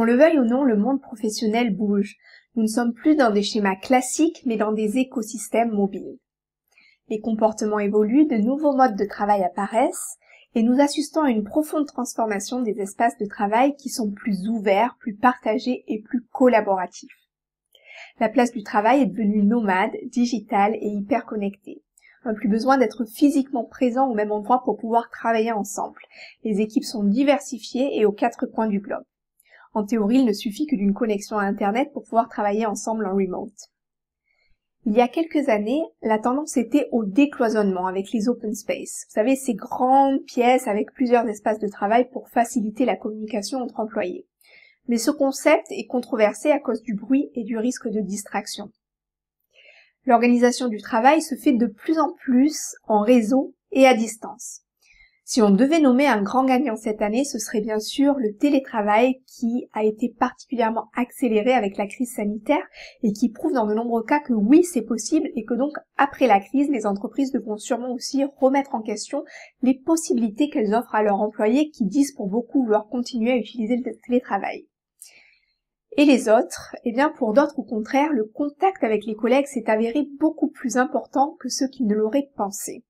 Qu'on le veuille ou non, le monde professionnel bouge. Nous ne sommes plus dans des schémas classiques, mais dans des écosystèmes mobiles. Les comportements évoluent, de nouveaux modes de travail apparaissent, et nous assistons à une profonde transformation des espaces de travail qui sont plus ouverts, plus partagés et plus collaboratifs. La place du travail est devenue nomade, digitale et hyper connectée. Plus besoin d'être physiquement présent au même endroit pour pouvoir travailler ensemble. Les équipes sont diversifiées et aux quatre coins du globe. En théorie, il ne suffit que d'une connexion à Internet pour pouvoir travailler ensemble en remote. Il y a quelques années, la tendance était au décloisonnement avec les open space. Vous savez, ces grandes pièces avec plusieurs espaces de travail pour faciliter la communication entre employés. Mais ce concept est controversé à cause du bruit et du risque de distraction. L'organisation du travail se fait de plus en plus en réseau et à distance. Si on devait nommer un grand gagnant cette année, ce serait bien sûr le télétravail qui a été particulièrement accéléré avec la crise sanitaire et qui prouve dans de nombreux cas que oui, c'est possible et que donc après la crise, les entreprises devront sûrement aussi remettre en question les possibilités qu'elles offrent à leurs employés qui disent pour beaucoup vouloir continuer à utiliser le télétravail. Et les autres, eh bien pour d'autres au contraire, le contact avec les collègues s'est avéré beaucoup plus important que ceux qui ne l'auraient pensé.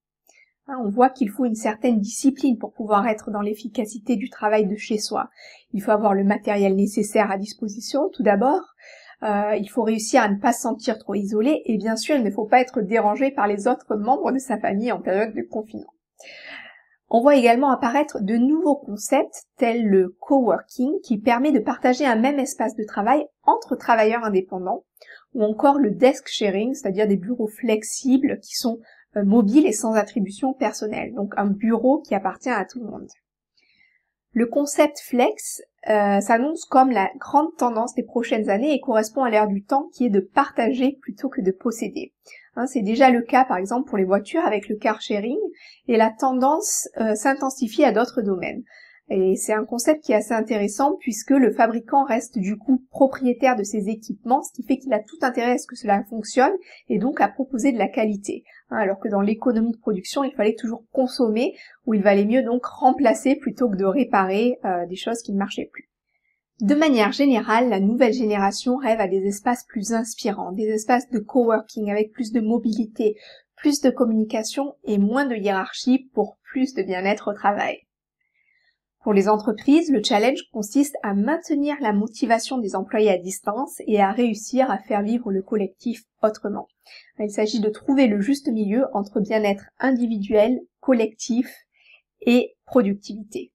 On voit qu'il faut une certaine discipline pour pouvoir être dans l'efficacité du travail de chez soi. Il faut avoir le matériel nécessaire à disposition, tout d'abord. Il faut réussir à ne pas se sentir trop isolé et bien sûr, il ne faut pas être dérangé par les autres membres de sa famille en période de confinement. On voit également apparaître de nouveaux concepts tels le coworking qui permet de partager un même espace de travail entre travailleurs indépendants ou encore le desk sharing, c'est-à-dire des bureaux flexibles qui sont mobiles et sans attribution personnelle, donc un bureau qui appartient à tout le monde. Le concept flex s'annonce comme la grande tendance des prochaines années et correspond à l'ère du temps qui est de partager plutôt que de posséder. C'est déjà le cas par exemple pour les voitures avec le car sharing et la tendance s'intensifie à d'autres domaines. Et c'est un concept qui est assez intéressant puisque le fabricant reste du coup propriétaire de ses équipements, ce qui fait qu'il a tout intérêt à ce que cela fonctionne et donc à proposer de la qualité. Alors que dans l'économie de production, il fallait toujours consommer, ou il valait mieux donc remplacer plutôt que de réparer des choses qui ne marchaient plus. De manière générale, la nouvelle génération rêve à des espaces plus inspirants, des espaces de coworking avec plus de mobilité, plus de communication et moins de hiérarchie pour plus de bien-être au travail. Pour les entreprises, le challenge consiste à maintenir la motivation des employés à distance et à réussir à faire vivre le collectif autrement. Il s'agit de trouver le juste milieu entre bien-être individuel, collectif et productivité.